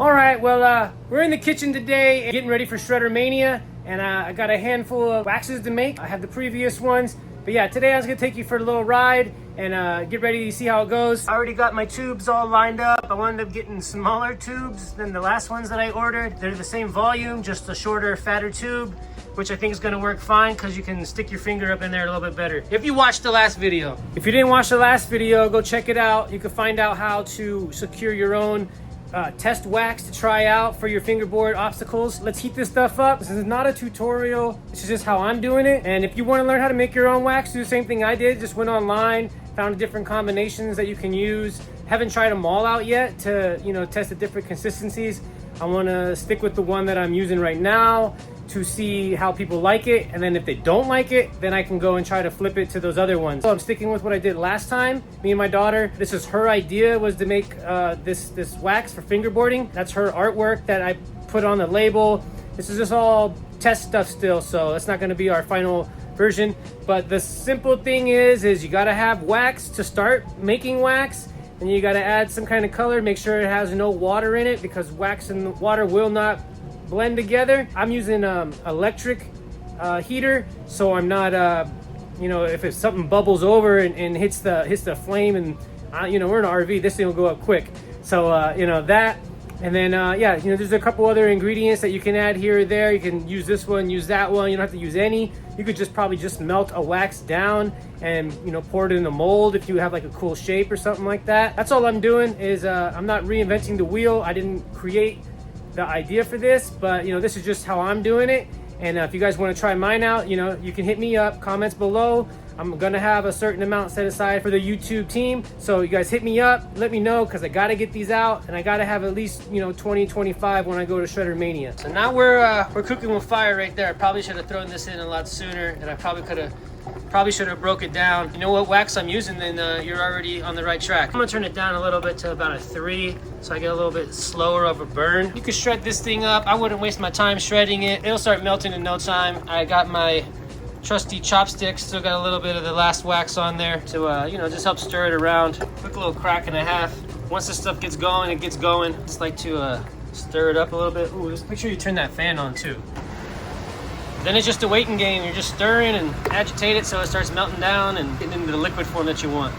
All right, well, we're in the kitchen today getting ready for Shredder Mania, and I got a handful of waxes to make. I have the previous ones, but yeah, today I was gonna take you for a little ride and get ready to see how it goes. I already got my tubes all lined up. I wound up getting smaller tubes than the last ones that I ordered. They're the same volume, just a shorter, fatter tube, which I think is gonna work fine because you can stick your finger up in there a little bit better. If you watched the last video. If you didn't watch the last video, go check it out. You can find out how to secure your own test wax to try out for your fingerboard obstacles. Let's heat this stuff up. This is not a tutorial. This is just how I'm doing it. And if you want to learn how to make your own wax, do the same thing I did. Just went online, found different combinations that you can use. Haven't tried them all out yet to, test the different consistencies. I want to stick with the one that I'm using right now to see how people like it, and then if they don't like it, then I can go and try to flip it to those other ones. So I'm sticking with what I did last time. Me and my daughter, this is her idea, was to make this wax for fingerboarding. That's her artwork that I put on the label. This is just all test stuff still, so that's not going to be our final version. But the simple thing is you got to have wax to start making wax, and you got to add some kind of color. Make sure it has no water in it, because wax and water will not blend together. I'm using electric heater, so I'm not if something bubbles over and hits the flame, and we're in an RV, this thing will go up quick. So that, and then there's a couple other ingredients that you can add here or there. You can use this one, use that one. You don't have to use any. You could probably just melt a wax down and pour it in a mold if you have like a cool shape or something like that. That's all I'm doing. Is I'm not reinventing the wheel. I didn't create the idea for this, but this is just how I'm doing it. And if you guys want to try mine out, you can hit me up, comments below. I'm gonna have a certain amount set aside for the YouTube team, so you guys hit me up, let me know, because I gotta get these out, and I gotta have at least 20, 25 when I go to Shredder Mania. So now we're cooking with fire right there. I probably should have thrown this in a lot sooner, and I probably should have broke it down. You know what wax I'm using, then you're already on the right track. I'm gonna turn it down a little bit to about a 3, so I get a little bit slower of a burn. You can shred this thing up. I wouldn't waste my time shredding it. It'll start melting in no time. I got my trusty chopsticks, still got a little bit of the last wax on there to just help stir it around. Quick little crack and a half. Once this stuff gets going, it gets going. Just like to stir it up a little bit. Ooh, just make sure you turn that fan on too. Then it's just a waiting game. You're just stirring and agitate it so it starts melting down and getting into the liquid form that you want.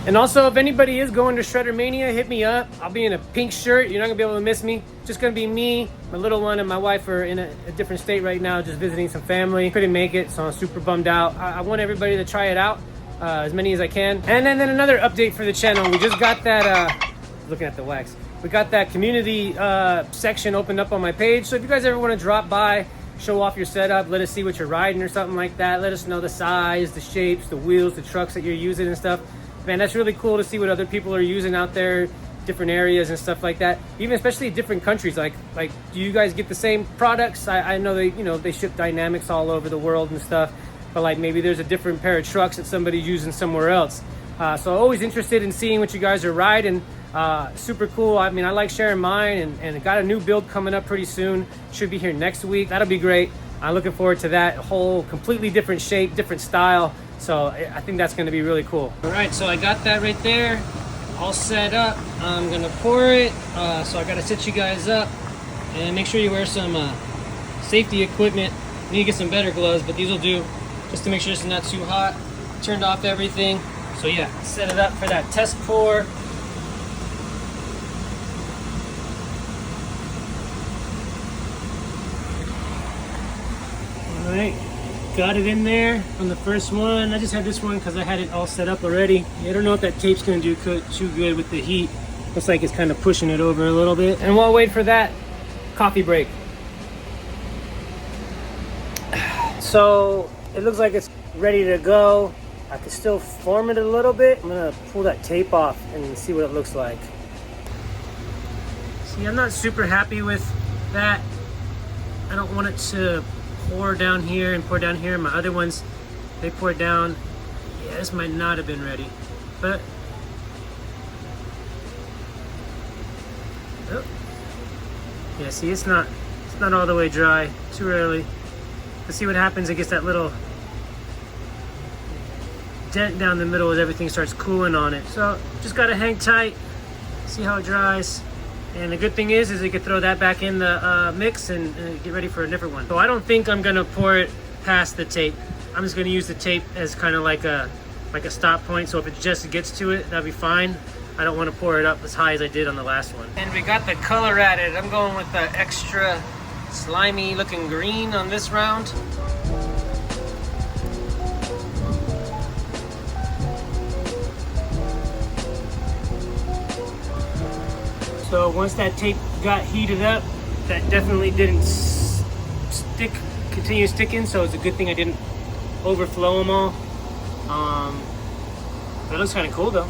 And also, if anybody is going to Shredder Mania, hit me up. I'll be in a pink shirt. You're not gonna be able to miss me. Just gonna be me, my little one, and my wife are in a different state right now, just visiting some family. Couldn't make it, so I'm super bummed out. I want everybody to try it out, as many as I can. And then another update for the channel. We just got that, looking at the wax. We got that community section opened up on my page. So if you guys ever want to drop by, show off your setup, let us see what you're riding or something like that. Let us know the size, the shapes, the wheels, the trucks that you're using and stuff. Man, that's really cool to see what other people are using out there, different areas and stuff like that. Even especially different countries. Like do you guys get the same products? I know they ship Dynamics all over the world and stuff, but like maybe there's a different pair of trucks that somebody's using somewhere else. So always interested in seeing what you guys are riding. Super cool. I mean, I like sharing mine, and got a new build coming up pretty soon. Should be here next week. That'll be great. I'm looking forward to that. whole completely different shape, different style. So I think that's going to be really cool. All right, so I got that right there all set up. I'm going to pour it. So I got to set you guys up, and make sure you wear some safety equipment. You need to get some better gloves, but these will do, just to make sure it's not too hot. Turned off everything. So yeah, set it up for that test pour. All right, got it in there on the first one. I just had this one because I had it all set up already. I don't know if that tape's gonna do too good with the heat. Looks like it's kind of pushing it over a little bit. And while wait for that, coffee break. So it looks like it's ready to go. I can still form it a little bit. I'm gonna pull that tape off and see what it looks like. See, I'm not super happy with that. I don't want it to pour down here and pour down here. My other ones, they pour down. Yeah, this might not have been ready, but oh. Yeah, see, it's not all the way dry. Too early. Let's see what happens. It gets that little dent down the middle as everything starts cooling on it. So just gotta hang tight, see how it dries. And the good thing is you can throw that back in the mix and get ready for a different one. So I don't think I'm gonna pour it past the tape. I'm just gonna use the tape as kind of like a stop point. So if it just gets to it, that'll be fine. I don't want to pour it up as high as I did on the last one. And we got the color added. I'm going with the extra slimy looking green on this round. So once that tape got heated up, that definitely didn't continue sticking, so it's a good thing I didn't overflow them all. But it looks kind of cool though.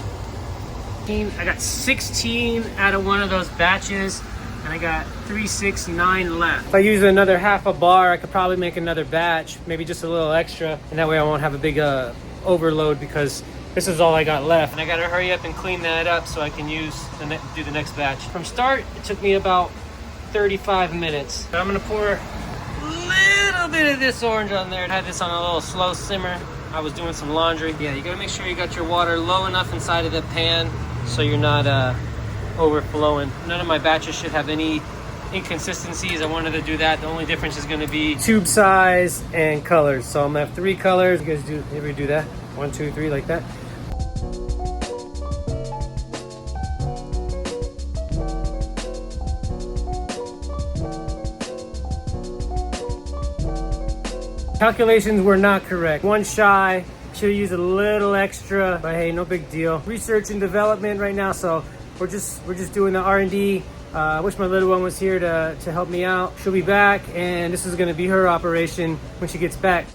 I got 16 out of one of those batches, and I got 369 left. If I use another half a bar, I could probably make another batch, maybe just a little extra, and that way I won't have a big overload, because this is all I got left. And I gotta hurry up and clean that up so I can do the next batch. From start, it took me about 35 minutes. But I'm gonna pour a little bit of this orange on there. I had this on a little slow simmer. I was doing some laundry. Yeah, you gotta make sure you got your water low enough inside of the pan so you're not overflowing. None of my batches should have any inconsistencies. I wanted to do that. The only difference is gonna be tube size and colors. So I'm gonna have 3 colors. You guys maybe do that. 1, 2, 3, like that. Calculations were not correct. One shy, should have used a little extra, but hey, no big deal. Research and development right now, so we're just doing the R&D. I wish my little one was here to help me out. She'll be back, and this is gonna be her operation when she gets back.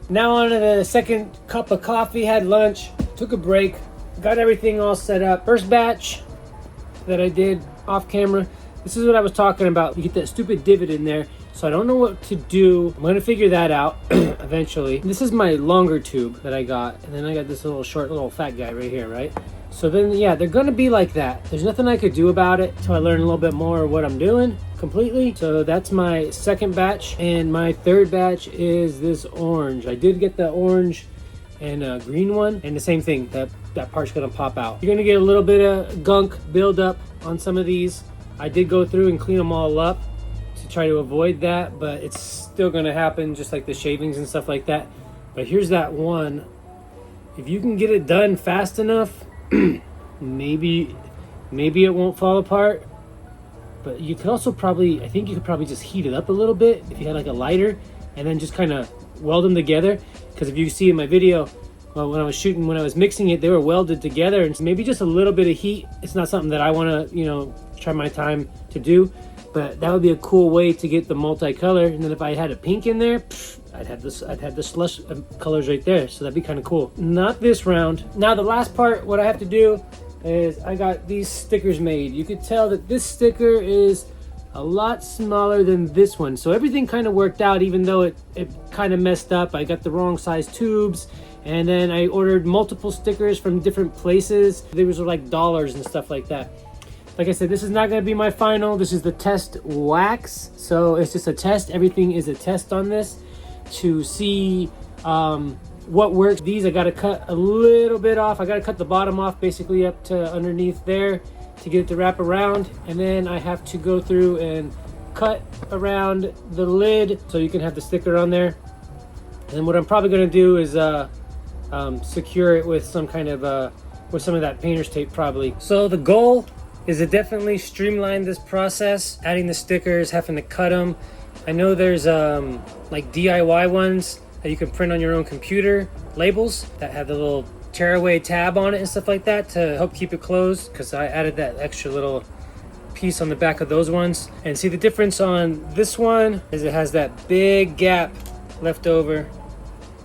Now on to the second cup of coffee, had lunch, took a break, got everything all set up. First batch that I did off camera, this is what I was talking about. You get that stupid divot in there. So I don't know what to do. I'm gonna figure that out eventually. This is my longer tube that I got. And then I got this little short, little fat guy right here, right? So then, yeah, they're gonna be like that. There's nothing I could do about it until I learn a little bit more of what I'm doing completely. So that's my second batch. And my third batch is this orange. I did get the orange and a green one. And the same thing, that part's gonna pop out. You're gonna get a little bit of gunk build up on some of these. I did go through and clean them all up to try to avoid that, but it's still gonna happen, just like the shavings and stuff like that. But here's that one. If you can get it done fast enough, maybe it won't fall apart. But you could also probably, I think you could probably just heat it up a little bit if you had like a lighter, and then just kind of weld them together. Because if you see in my video, well, when I was mixing it, they were welded together, and maybe just a little bit of heat. It's not something that I want to, try my time to do. But that would be a cool way to get the multicolor. And then if I had a pink in there, I'd have the slush colors right there. So that'd be kind of cool. Not this round. Now the last part, what I have to do is I got these stickers made. You could tell that this sticker is a lot smaller than this one. So everything kind of worked out, even though it kind of messed up. I got the wrong size tubes. And then I ordered multiple stickers from different places. They were like dollars and stuff like that. Like I said, this is not going to be my final. This is the test wax. So it's just a test. Everything is a test on this to see what works. These I got to cut a little bit off. I got to cut the bottom off basically up to underneath there to get it to wrap around. And then I have to go through and cut around the lid so you can have the sticker on there. And what I'm probably going to do is secure it with some kind of with some of that painter's tape probably. So the goal is to definitely streamline this process, adding the stickers, having to cut them. I know there's like DIY ones that you can print on your own computer, labels that have the little tearaway tab on it and stuff like that to help keep it closed, because I added that extra little piece on the back of those ones. And see the difference on this one is it has that big gap left over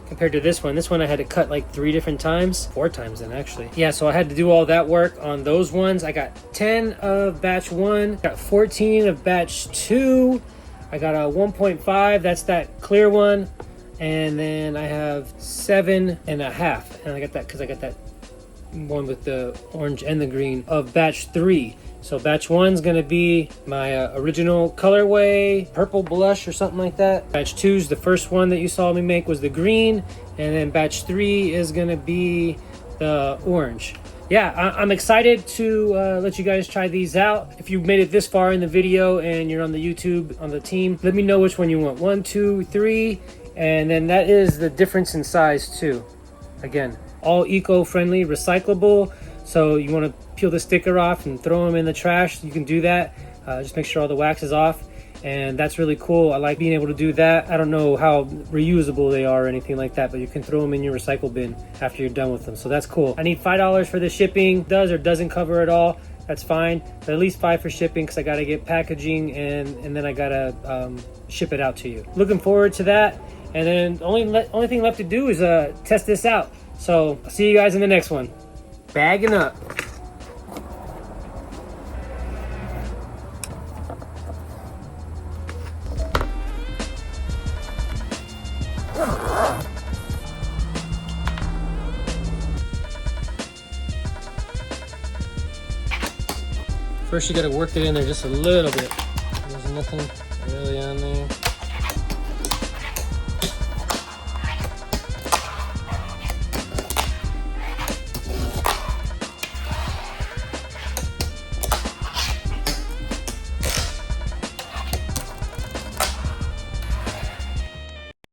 compared to this one. This one I had to cut like 4 times then actually. Yeah, so I had to do all that work on those ones. I got 10 of batch 1, got 14 of batch 2. I got a 1.5, that's that clear one. And then I have 7.5. And I got that because I got that one with the orange and the green of batch 3. So batch 1's gonna be my original colorway, purple blush or something like that. Batch 2's the first one that you saw me make was the green, and then batch 3 is gonna be the orange. yeah, I'm excited to let you guys try these out. If you've made it this far in the video and you're on the YouTube, on the team, let me know which one you want. 1, 2, 3, and then that is the difference in size too. Again, all eco-friendly, recyclable. So you want to peel the sticker off and throw them in the trash, you can do that. Just make sure all the wax is off. And that's really cool. I like being able to do that. I don't know how reusable they are or anything like that, but you can throw them in your recycle bin after you're done with them. So that's cool. I need $5 for the shipping. Does or doesn't cover it all, that's fine. But at least $5 for shipping, because I got to get packaging and then I got to ship it out to you. Looking forward to that. And then the only thing left to do is test this out. So I'll see you guys in the next one. Bagging up. First you gotta work it in there just a little bit. There's nothing really on there.